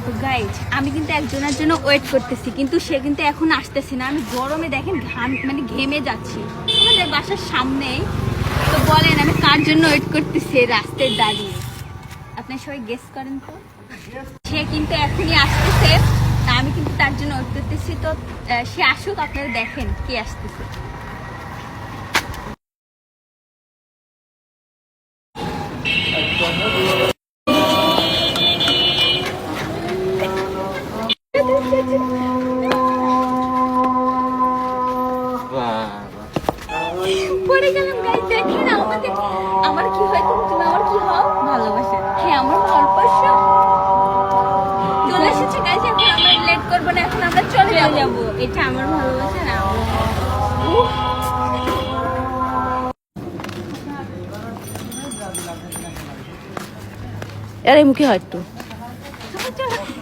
তো গাইজ আমি কিন্তু একজনের জন্য ওয়েট করতেছি, কিন্তু সে কিন্তু এখন আসতেছে না। আমি গরমে দেখেন মানে ঘেমে যাচ্ছি আমাদের বাসার সামনেই। তো বলেন আমি কার জন্য ওয়েট করতেছি রাস্তায় দাঁড়িয়ে? আপনি সবাই গেস করেন তো। সে কিন্তু এখনই আসতেছে, তা আমি কিন্তু তার জন্য ওয়েট করতেছি। তো সে আসুক, আপনারা দেখেন কে আসতেছে। পড়ে গেলাম গাইস, দেখেন আমাদের আমার কি হয় তুমি আমার কি হও? ভালোবাসা। হ্যাঁ আমার ভালোবাসা চলে এসেছে গাইস। এখন আমরা লেট করবো না, এখন আমরা চলে যাবো। এটা আমার ভালোবাসা না। আরে মুখে হয় একটু। চলো, চলো।